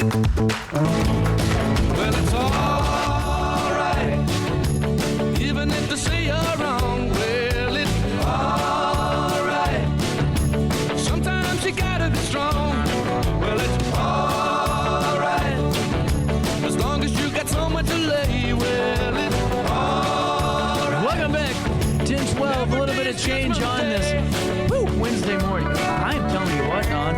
Well, it's all right, even if they say you're wrong. Well, it's all right. Sometimes you gotta be strong. Well, it's all right, as long as you got somewhere to lay. Well, it's all right. Welcome back. 10:12. A little bit of change on this Wednesday morning. I'm telling you what, Don.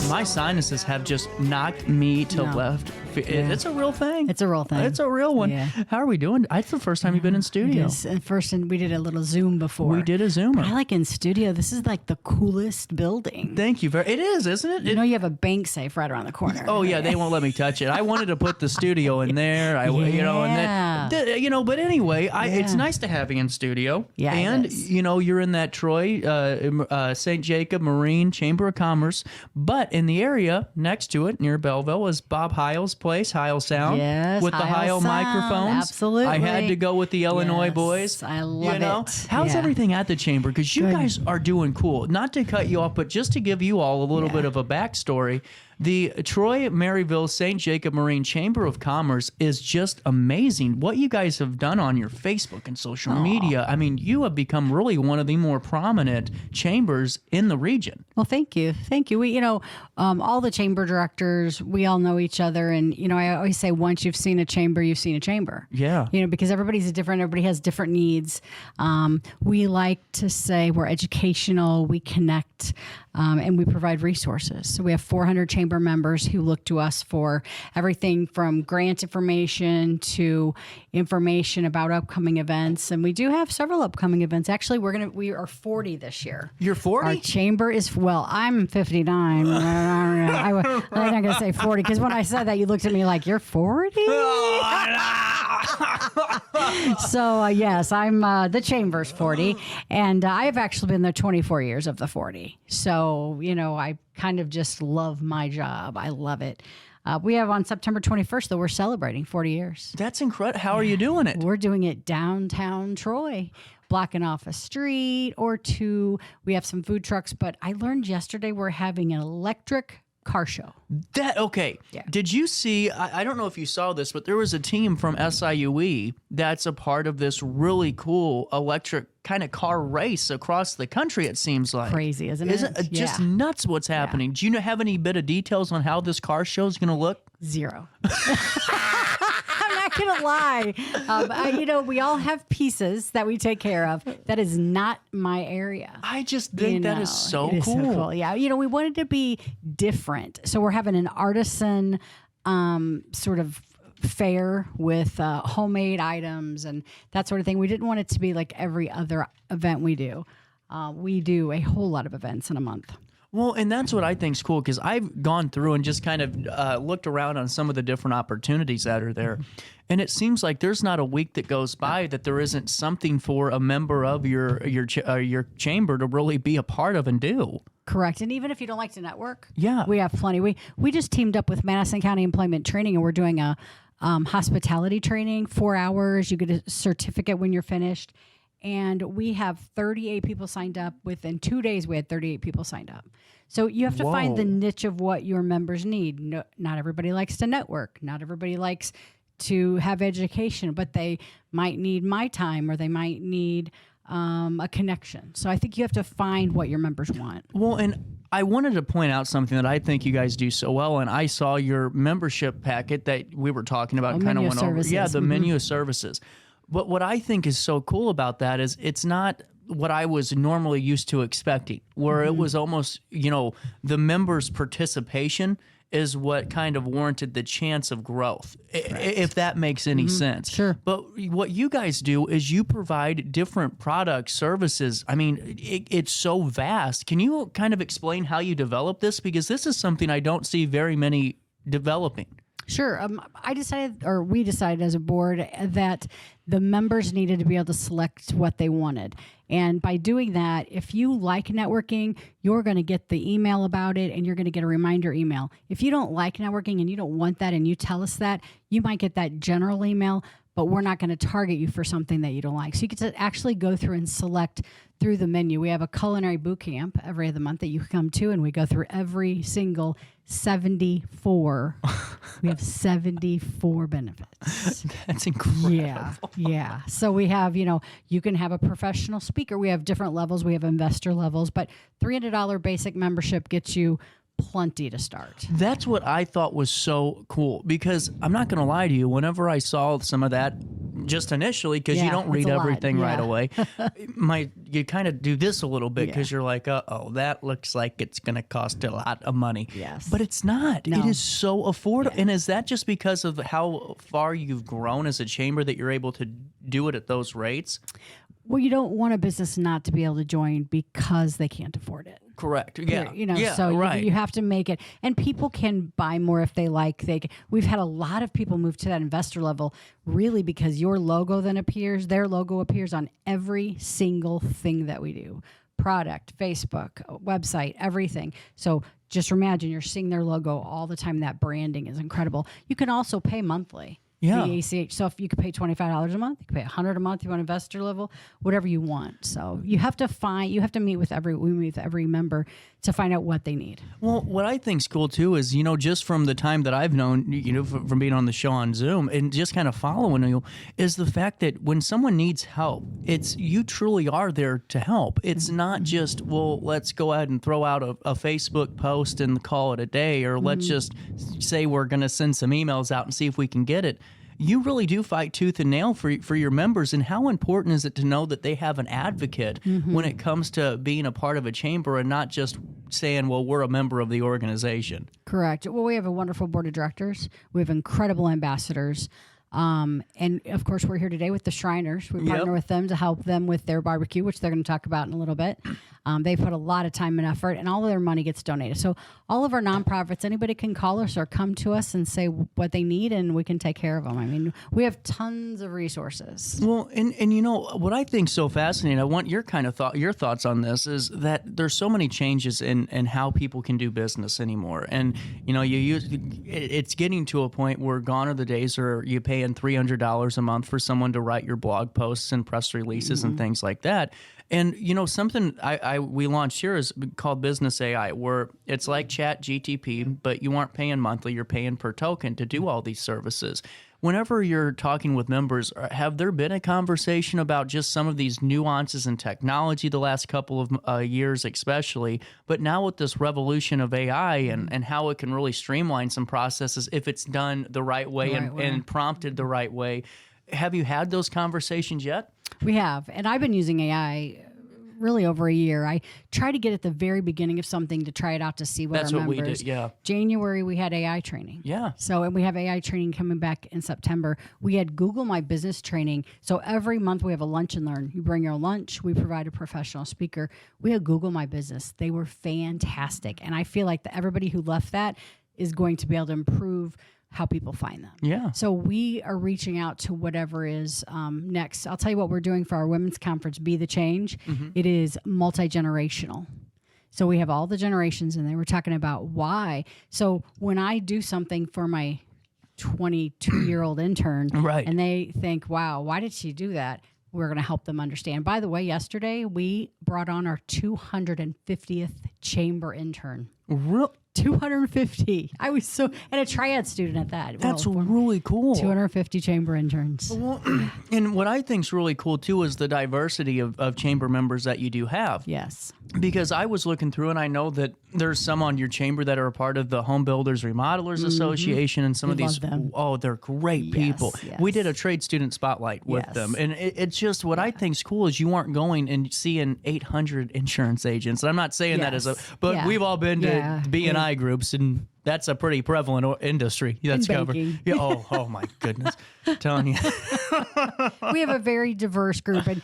My sinuses have just knocked me to left. It's a real thing. It's a real thing. It's a real one. Yeah. How are we doing? It's the first time you've been in studio. Yes. And first, we did a little Zoom before. We did a Zoomer. But I like in studio. This is like the coolest building. Thank you. It is, isn't it? You know, you have a bank safe right around the corner. Oh yeah, they won't let me touch it. I wanted to put the studio in there. You know, and then, you know. But anyway, it's nice to have you in studio. Yeah, and it is. you know, you're in that Troy, St. Jacob Marine Chamber of Commerce, but in the area next to it, near Belleville, is Bob Heil's place, Heil Sound. Yes, with the Heil Sound, microphones. absolutely. I had to go with the Illinois boys. I love it. it. How's Yeah. everything at the chamber? Because you guys are doing cool. Not to cut you off, but just to give you all a little bit of a backstory. The Troy, Maryville, St. Jacob Marine Chamber of Commerce is just amazing. What you guys have done on your Facebook and social media, I mean, you have become really one of the more prominent chambers in the region. Well, thank you. Thank you. We, you know, all the chamber directors, we all know each other. And, you know, I always say once you've seen a chamber, you've seen a chamber. Yeah. You know, because everybody's different. Everybody has different needs. We like to say we're educational, we connect, and we provide resources. So we have 400 chamber members who look to us for everything from grant information to information about upcoming events. And we do have several upcoming events. Actually, we are 40 this year. You're 40? Our chamber is, well, I'm 59. I'm not going to say 40 because when I said that, you looked at me like, you're 40? So, yes, I'm the chamber's 40. And I've actually been there 24 years of the 40. So, you know, I kind of just love my job. I love it. We have on September 21st, though, we're celebrating 40 years. That's incredible. How are you doing it? We're doing it downtown Troy, blocking off a street or two. We have some food trucks, but I learned yesterday we're having an electric car show. Okay. Yeah. Did you see, I don't know if you saw this, but there was a team from SIUE that's a part of this really cool electric kind of car race across the country, it seems like. Crazy, isn't it? Isn't it just nuts what's happening? Do you have any bit of details on how this car show is going to look? Zero. I'm not going to lie. You know, we all have pieces that we take care of. That is not my area. I just think that is so It is cool. so cool. Yeah. You know, we wanted to be different. So we're having an artisan sort of fair with homemade items and that sort of thing. We didn't want it to be like every other event we do. We do a whole lot of events in a month. Well, and that's what I think is cool because I've gone through and just kind of looked around on some of the different opportunities that are there. And it seems like there's not a week that goes by that there isn't something for a member of your chamber to really be a part of and do. Correct. And even if you don't like to network, Yeah. we have plenty. We just teamed up with Madison County Employment Training, and we're doing a hospitality training, 4 hours. You get a certificate when you're finished. And we have 38 people signed up. Within 2 days, we had 38 people signed up. So you have to find the niche of what your members need. No, not everybody likes to network. Not everybody likes to have education, but they might need my time or they might need a connection. So I think you have to find what your members want. Well, and I wanted to point out something that I think you guys do so well, and I saw your membership packet that we were talking about and kind of went over. Yeah, the menu of services. But what I think is so cool about that is it's not what I was normally used to expecting, where it was almost, you know, the members' participation is what kind of warranted the chance of growth, if that makes any sense. Sure. But what you guys do is you provide different products, services. I mean, it's so vast. Can you kind of explain how you develop this? Because this is something I don't see very many developing. Sure. We decided as a board that the members needed to be able to select what they wanted. And by doing that, if you like networking, you're going to get the email about it and you're going to get a reminder email. If you don't like networking and you don't want that and you tell us that, you might get that general email, but we're not going to target you for something that you don't like. So you get to actually go through and select through the menu. We have a culinary boot camp every other month that you can come to, and we go through every single 74 We have 74 benefits. That's incredible. Yeah. So we have, you can have a professional speaker. We have different levels. We have investor levels, but $300 basic membership gets you plenty to start. That's what I thought was so cool, because I'm not going to lie to you, whenever I saw some of that just initially, because you don't read everything right away, you kind of do this a little bit because you're like, that looks like it's going to cost a lot of money. Yes. But it's not. No. It is so affordable. And is that just because of how far you've grown as a chamber that you're able to do it at those rates? Well, you don't want a business not to be able to join because they can't afford it. Correct. Yeah. So right. you have to make it, and people can buy more if they like. We've had a lot of people move to that investor level, really, because your logo then appears, their logo appears on every single thing that we do. Product, Facebook, website, everything. So just imagine you're seeing their logo all the time. That branding is incredible. You can also pay monthly. Yeah. The ACH. So if you could pay $25 a month, you could pay $100 a month. You want investor level, whatever you want. So you have to meet with every member to find out what they need. Well, what I think's cool too is, just from the time that I've known, from being on the show on Zoom and just kind of following you, is the fact that when someone needs help, you truly are there to help. It's not just, let's go ahead and throw out a Facebook post and call it a day, or let's just say we're going to send some emails out and see if we can get it. You really do fight tooth and nail for your members. And how important is it to know that they have an advocate when it comes to being a part of a chamber and not just saying, we're a member of the organization? Correct. Well, we have a wonderful board of directors. We have incredible ambassadors. And of course, we're here today with the Shriners. We partner with them to help them with their barbecue, which they're going to talk about in a little bit. They put a lot of time and effort, and all of their money gets donated. So all of our nonprofits, anybody can call us or come to us and say what they need, and we can take care of them. I mean, we have tons of resources. Well, and what I think so fascinating, I want your thoughts on this, is that there's so many changes in how people can do business anymore. And, it's getting to a point where gone are the days where you paying $300 a month for someone to write your blog posts and press releases and things like that. And, something we launched here is called Business AI, where it's like Chat GTP, but you aren't paying monthly, you're paying per token to do all these services. Whenever you're talking with members, have there been a conversation about just some of these nuances in technology the last couple of years especially, but now with this revolution of AI and how it can really streamline some processes if it's done the right way and prompted the right way? Have you had those conversations yet? We have, and I've been using AI really over a year. I try to get at the very beginning of something to try it out to see what That's our what members. we did, yeah. January we had AI training. Yeah. So, and we have AI training coming back in September. We had Google My Business training. So every month we have a lunch and learn. You bring your lunch. We provide a professional speaker. We had Google My Business. They were fantastic, and I feel like everybody who left that is going to be able to improve how people find them. Yeah. So we are reaching out to whatever is next. I'll tell you what we're doing for our women's conference, Be the Change. It is multi-generational. So we have all the generations in there. We're talking about why. So when I do something for my 22-year-old intern, and they think, wow, why did she do that? We're going to help them understand. By the way, yesterday we brought on our 250th chamber intern. 250. I was and a triad student at that. That's really cool. 250 chamber interns. Well, and what I think is really cool too is the diversity of chamber members that you do have. Yes. Because I was looking through and I know that there's some on your chamber that are a part of the Home Builders Remodelers Association and some of these. Oh, they're great people. Yes. We did a trade student spotlight with them. And it's just what I think is cool is you aren't going and seeing 800 insurance agents. And I'm not saying that but we've all been to B&I groups, and that's a pretty prevalent industry that's covered. Yeah. Oh my goodness. I'm telling you. We have a very diverse group, and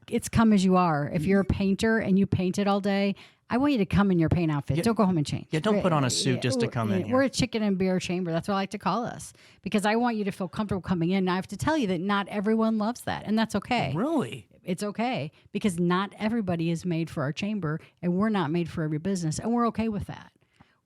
it's come as you are. If you're a painter and you painted all day, I want you to come in your paint outfit. Don't go home and change. Yeah, don't put on a suit just to come in here. We're a chicken and beer chamber. That's what I like to call us, because I want you to feel comfortable coming in. And I have to tell you that not everyone loves that, and that's okay. Really? It's okay, because not everybody is made for our chamber, and we're not made for every business, and we're okay with that.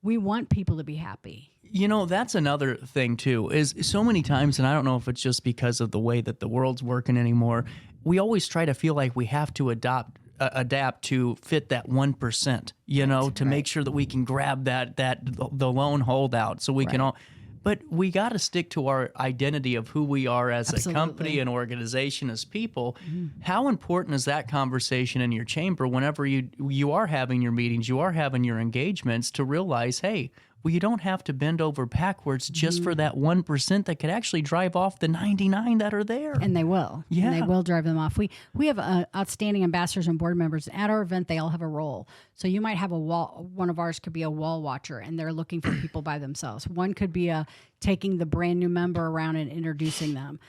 We want people to be happy. That's another thing too, is so many times, and I don't know if it's just because of the way that the world's working anymore, we always try to feel like we have to adapt to fit that 1%, to make sure that we can grab the lone holdout so we can all. But we got to stick to our identity of who we are as a company, an organization, as people. How important is that conversation in your chamber whenever you are having your meetings, you are having your engagements, to realize, hey, well, you don't have to bend over backwards just for that 1% that could actually drive off the 99 that are there. And they will. Yeah. And they will drive them off. We have outstanding ambassadors and board members. At our event, they all have a role. So you might have one of ours could be a wall watcher, and they're looking for people by themselves. One could be taking the brand new member around and introducing them.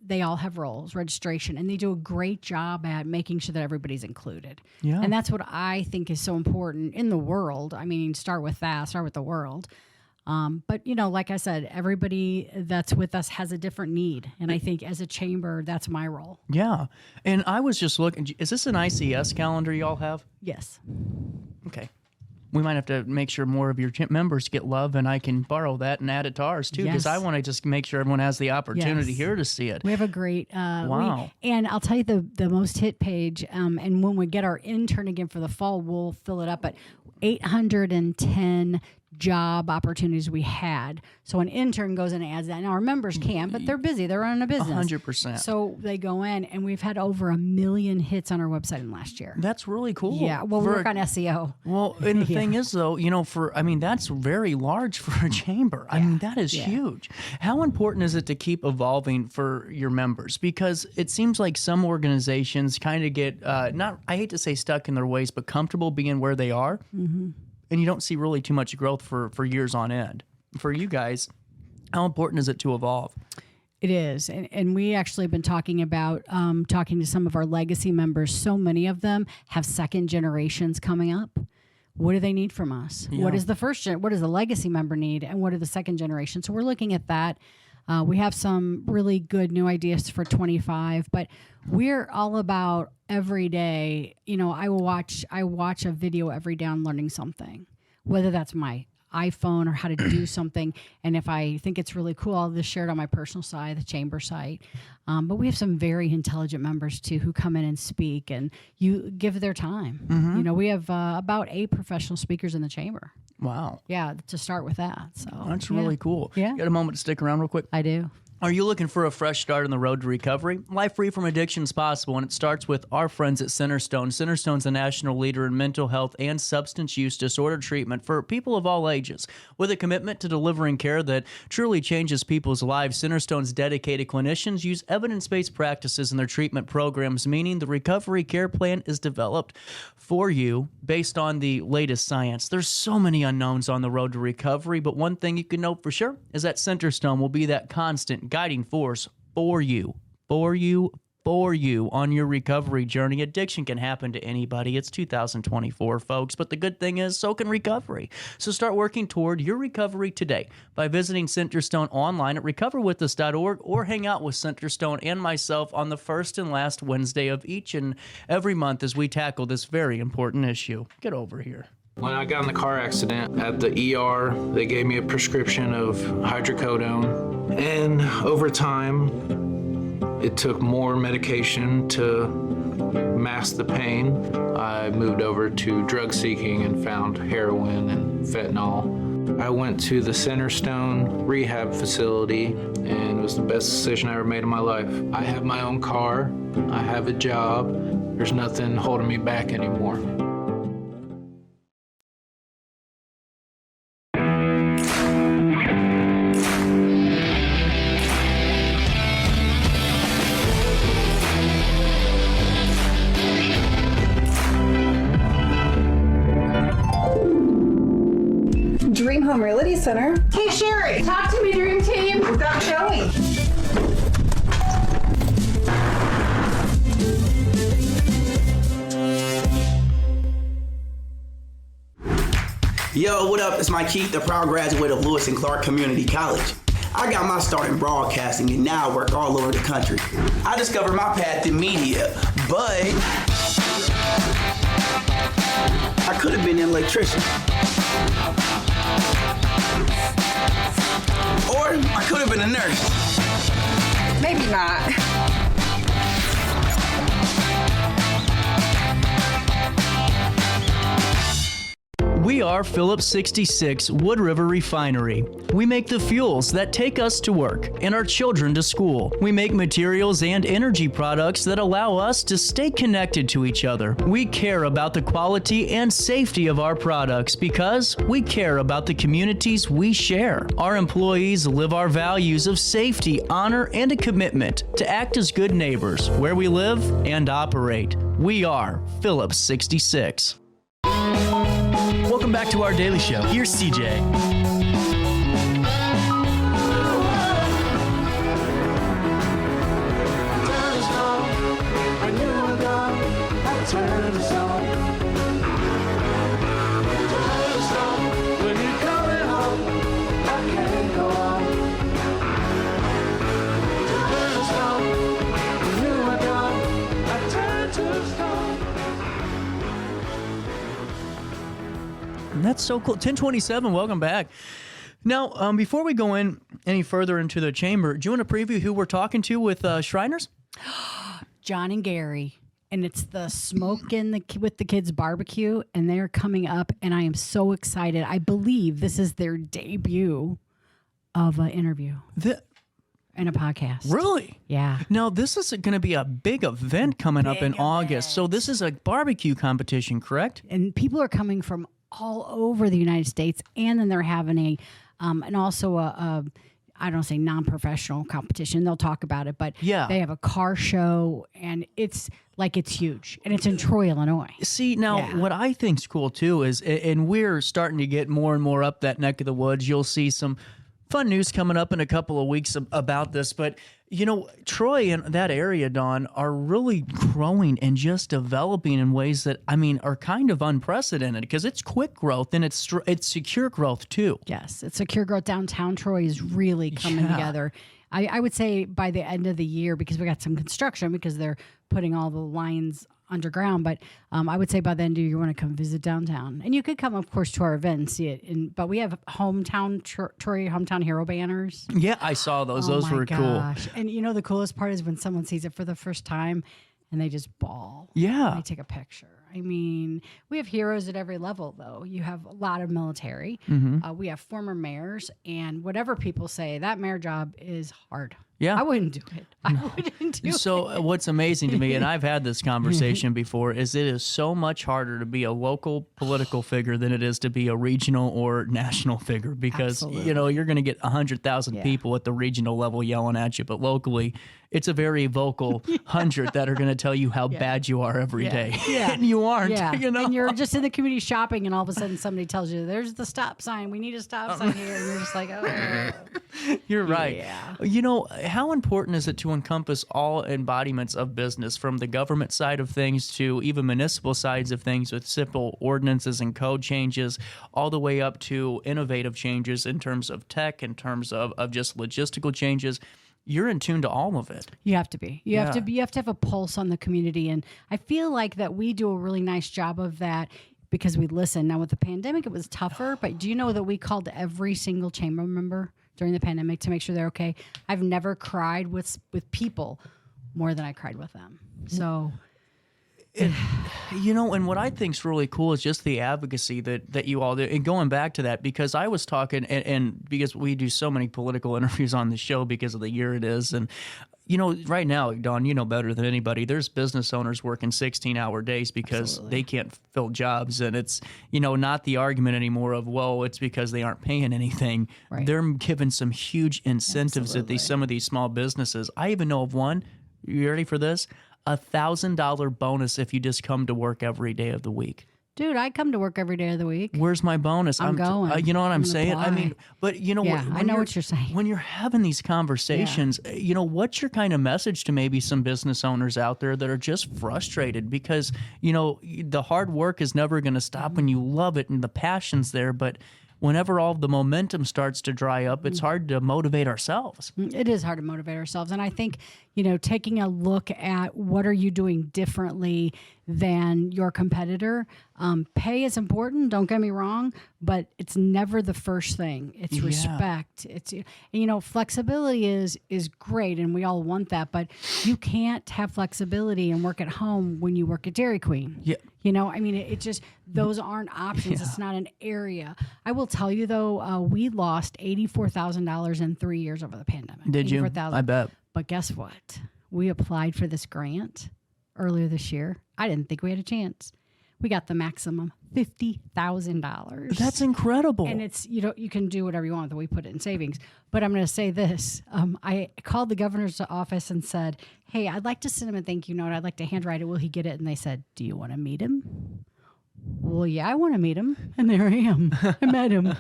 They all have roles, registration, and they do a great job at making sure that everybody's included. Yeah. And that's what I think is so important in the world. I mean, start with the world. But, like I said, everybody that's with us has a different need. And I think as a chamber, that's my role. Yeah. And I was just looking, is this an ICS calendar y'all have? Yes. Okay. We might have to make sure more of your members get love, and I can borrow that and add it to ours too, because I want to just make sure everyone has the opportunity here to see it. We have a great wow. And I'll tell you the most hit page, and when we get our intern again for the fall, we'll fill it up, but 810 job opportunities we had. So an intern goes in and adds that. Now our members can't, but they're busy. They're running a business. 100%. So they go in, and we've had over 1 million hits on our website in last year. That's really cool. Yeah. Well, we work on SEO. Well, and the thing is, though, that's very large for a chamber. I mean, that is huge. How important is it to keep evolving for your members? Because it seems like some organizations kind of get, I hate to say stuck in their ways, but comfortable being where they are. Mm-hmm. And you don't see really too much growth for years on end. For you guys, how important is it to evolve? It is. And we actually have been talking about talking to some of our legacy members. So many of them have second generations coming up. What do they need from us? Yeah. What is what does the legacy member need? And what are the second generation? So we're looking at that. We have some really good new ideas for 25, but we're all about every day. I watch a video every day on learning something, whether that's my iPhone or how to do something. And if I think it's really cool, I'll just share it on my personal site, the chamber site. But we have some very intelligent members too who come in and speak, and you give their time. Mm-hmm. We have about 8 professional speakers in the chamber. Wow. Yeah, to start with that. So that's really cool. Yeah. You got a moment to stick around real quick? I do. Are you looking for a fresh start on the road to recovery? Life free from addiction is possible, and it starts with our friends at Centerstone. Centerstone's a national leader in mental health and substance use disorder treatment for people of all ages. With a commitment to delivering care that truly changes people's lives, Centerstone's dedicated clinicians use evidence-based practices in their treatment programs, meaning the recovery care plan is developed for you based on the latest science. There's so many unknowns on the road to recovery, but one thing you can know for sure is that Centerstone will be that constant guiding force for you on your recovery journey. Addiction can happen to anybody. It's 2024, folks, but the good thing is so can recovery. So start working toward your recovery today by visiting Centerstone online at recoverwithus.org, or hang out with Centerstone and myself on the first and last Wednesday of each and every month as we tackle this very important issue. Get over here. When I got in the car accident at the ER, they gave me a prescription of hydrocodone, and over time, it took more medication to mask the pain. I moved over to drug seeking and found heroin and fentanyl. I went to the Centerstone rehab facility, and it was the best decision I ever made in my life. I have my own car, I have a job, there's nothing holding me back anymore. Dream Home Realty Center. Hey Sherry, talk to me, Dream Team. We've got Joey. Yo, what up? It's Mike Keith, the proud graduate of Lewis and Clark Community College. I got my start in broadcasting and now I work all over the country. I discovered my path in media, but I could have been an electrician. Or I could have been a nurse. Maybe not. We are Phillips 66 Wood River Refinery. We make the fuels that take us to work and our children to school. We make materials and energy products that allow us to stay connected to each other. We care about the quality and safety of our products because we care about the communities we share. Our employees live our values of safety, honor, and a commitment to act as good neighbors where we live and operate. We are Phillips 66. Welcome back to our daily show. Here's CJ. That's so cool. 1027, welcome back. Now, before we go in any further into the chamber, do you want to preview who we're talking to with Shriners? John and Gary. And it's the Smoke with the Kids barbecue, and they're coming up, and I am so excited. I believe this is their debut of an interview and a podcast. Really? Yeah. Now, this is going to be a big event coming up in August. So this is a barbecue competition, correct? And people are coming from all over the United States, and then they're having a I don't say non-professional competition. They'll talk about it, but they have a car show, and it's huge, and it's in Troy, Illinois. See, now what I think's cool too is, and we're starting to get more and more up that neck of the woods. You'll see some fun news coming up in a couple of weeks about this, but you know, Troy and that area, Dawn, are really growing and just developing in ways that, I mean, are kind of unprecedented because it's quick growth and it's secure growth too. Yes, it's secure growth. Downtown Troy is really coming together. I would say by the end of the year, because we got some construction because they're putting all the lines underground, but I would say by the end of the year, you want to come visit downtown. And you could come, of course, to our event and see it. But we have Troy Hometown Hero banners. Yeah, I saw those. Those were cool. And you know, the coolest part is when someone sees it for the first time and they just bawl. Yeah. They take a picture. I mean, we have heroes at every level, though. You have a lot of military. Mm-hmm. We have former mayors, and whatever people say, that mayor job is hard. Yeah. I wouldn't do it. I wouldn't do it. So what's amazing to me, and I've had this conversation before, is it is so much harder to be a local political figure than it is to be a regional or national figure because, you know, you're going to get 100,000 people at the regional level yelling at you, but locally, it's a very vocal 100 that are going to tell you how bad you are every day. Yeah. And you aren't, you know? And you're just in the community shopping, and all of a sudden somebody tells you, there's the stop sign. We need a stop sign here. And you're just like, oh. You're right. Yeah. You know, how important is it to encompass all embodiments of business, from the government side of things to even municipal sides of things with simple ordinances and code changes, all the way up to innovative changes in terms of tech, in terms of just logistical changes? You're in tune to all of it. You have to be. You have to have a pulse on the community, and I feel like that we do a really nice job of that because we listen. Now with the pandemic, it was tougher, but do you know that we called every single chamber member during the pandemic to make sure they're okay? I've never cried with people more than I cried with them. So, you know, and what I think is really cool is just the advocacy that you all do. And going back to that, because I was talking, and because we do so many political interviews on the show because of the year it is, and you know, right now, Dawn, you know better than anybody, there's business owners working 16-hour days because they can't fill jobs. And it's, you know, not the argument anymore of, well, it's because they aren't paying anything. Right. They're given some huge incentives at some of these small businesses. I even know of one, you ready for this? $1,000 bonus if you just come to work every day of the week. Dude, I come to work every day of the week. Where's my bonus? I'm going. You know what I'm saying? Apply. I mean, but you know, I know what you're saying. When you're having these conversations, you know, what's your kind of message to maybe some business owners out there that are just frustrated because, you know, the hard work is never going to stop when you love it and the passion's there, but whenever all the momentum starts to dry up, it's hard to motivate ourselves. It is hard to motivate ourselves. And I think, you know, taking a look at what are you doing differently than your competitor. Pay is important, don't get me wrong, but it's never the first thing. It's respect. It's, flexibility is great, and we all want that, but you can't have flexibility and work at home when you work at Dairy Queen. Yeah. It just, those aren't options. It's not an area. I will tell you though, we lost $84,000 in 3 years over the pandemic. Did you? I bet. But guess what? We applied for this grant earlier this year. I didn't think we had a chance. We got the maximum $50,000. That's incredible. And it's, you can do whatever you want, that we put it in savings. But I'm going to say this. I called the governor's office and said, hey, I'd like to send him a thank you note. I'd like to handwrite it. Will he get it? And they said, do you want to meet him? Well, yeah, I want to meet him. And there I am. I met him.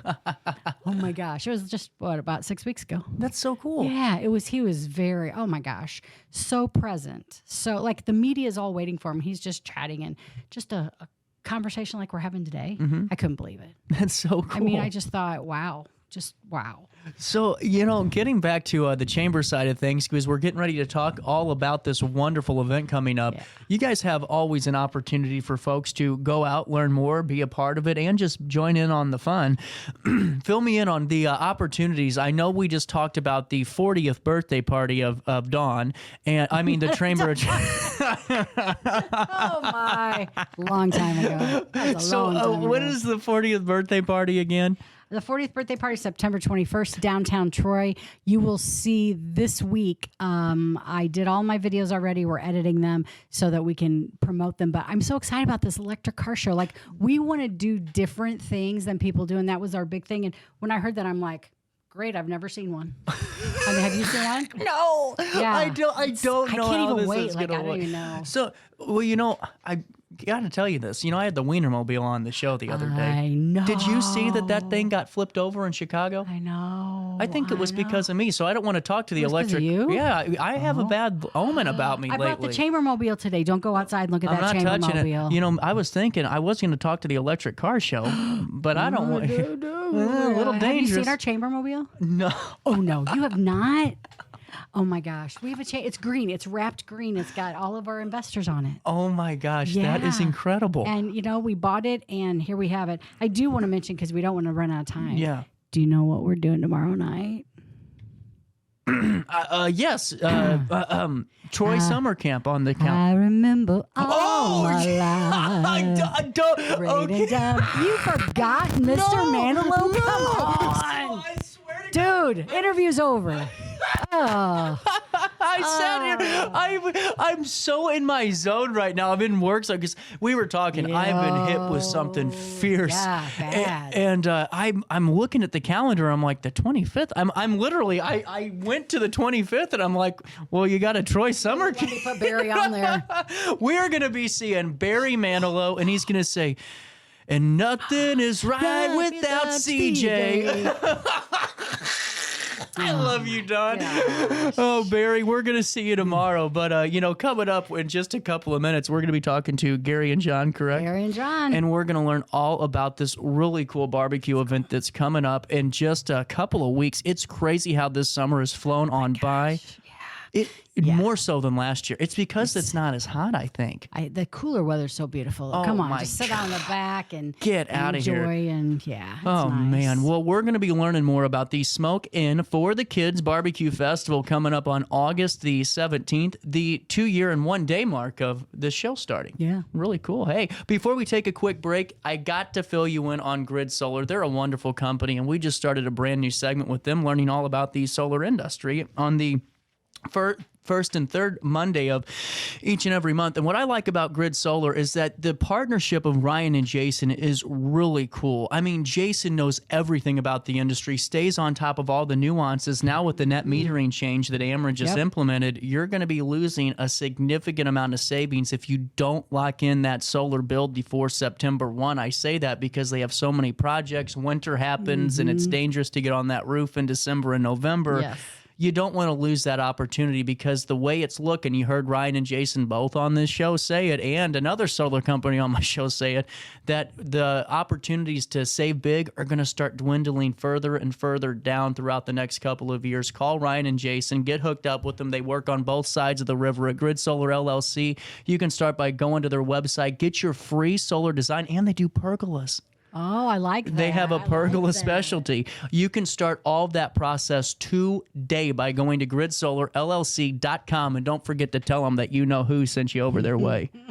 Oh my gosh. It was just, about 6 weeks ago. That's so cool. Yeah, he was very, oh my gosh, so present. So like the media is all waiting for him. He's just chatting, and just a conversation like we're having today. I couldn't believe it. That's so cool. I mean, I just thought, wow. So, getting back to the chamber side of things, because we're getting ready to talk all about this wonderful event coming up. Yeah. You guys have always an opportunity for folks to go out, learn more, be a part of it, and just join in on the fun. Fill me in on the opportunities. I know we just talked about the 40th birthday party of Dawn, and I mean the chamber. Oh my! Long time ago. When is the 40th birthday party again? The 40th birthday party, September 21st, downtown Troy. You will see this week. I did all my videos already. We're editing them so that we can promote them. But I'm so excited about this electric car show. Like, we want to do different things than people do, and that was our big thing. And when I heard that, I'm like, great, I've never seen one. Have you seen one? No. Yeah. I don't know. I can't even wait. I don't even know. So, I got to tell you this. I had the Wienermobile on the show the other day. I know. Did you see that thing got flipped over in Chicago? I know. I think it was because of me, so I don't want to talk to the electric. You? Yeah, I have a bad omen about me lately. I brought the Chambermobile today. Don't go outside and look at that Chambermobile. I'm not touching it. I was thinking I was going to talk to the electric car show, but I don't want to. A little dangerous. Have you seen our Chambermobile? No. Oh, no. You have not? Oh my gosh, we have it's green. It's wrapped green. It's got all of our investors on it. Oh my gosh, that is incredible. And we bought it, and here we have it. I do want to mention, because we don't want to run out of time. Yeah. Do you know what we're doing tomorrow night? Yes. Troy Summer Camp on the count. I remember all my life. I don't. Okay. You forgot, Mr. Manilow? No. Come on. I swear to God. Dude, interview's over. Oh. I sat here. I'm so in my zone right now. I'm in work, so because we were talking, I've been hit with something fierce. Yeah, bad. And I'm looking at the calendar. I'm like, the 25th. I'm literally. I went to the 25th, and I'm like, well, you got a Troy Summer Camp. Let me put Barry on there. We're gonna be seeing Barry Manilow, and he's gonna say, "And nothing is right without CJ." I love you, Don. Oh, Barry, we're going to see you tomorrow. But, coming up in just a couple of minutes, we're going to be talking to Gary and John, correct? Gary and John. And we're going to learn all about this really cool barbecue event that's coming up in just a couple of weeks. It's crazy how this summer has flown on by. More so than last year. It's because it's not as hot, I think. The cooler weather's so beautiful. Oh, come on, just sit on the back and get out of here. Enjoy, and yeah. Oh nice. Man. Well, we're going to be learning more about the Smoke In for the Kids Barbecue Festival coming up on August the 17th, the 2-year and 1-day mark of the show starting. Yeah. Really cool. Hey, before we take a quick break, I got to fill you in on Grid Solar. They're a wonderful company, and we just started a brand new segment with them, learning all about the solar industry on the first and third Monday of each and every month. And what I like about Grid Solar is that the partnership of Ryan and Jason is really cool. I mean, Jason knows everything about the industry, stays on top of all the nuances. Now with the net metering change that Ameren just implemented, you're going to be losing a significant amount of savings if you don't lock in that solar bill before September 1. I say that because they have so many projects. Winter happens and it's dangerous to get on that roof in December and November. Yes. you don't want to lose that opportunity, because the way it's looking, you heard Ryan and Jason both on this show say it, and another solar company on my show say it, that the opportunities to save big are going to start dwindling further and further down throughout the next couple of years. Call Ryan and Jason, get hooked up with them. They work on both sides of the river at Grid Solar LLC. You can start by going to their website, get your free solar design, and they do pergolas. Oh, I like that. They have a pergola specialty. You can start all of that process today by going to gridsolarllc.com, and don't forget to tell them that you know who sent you over their way.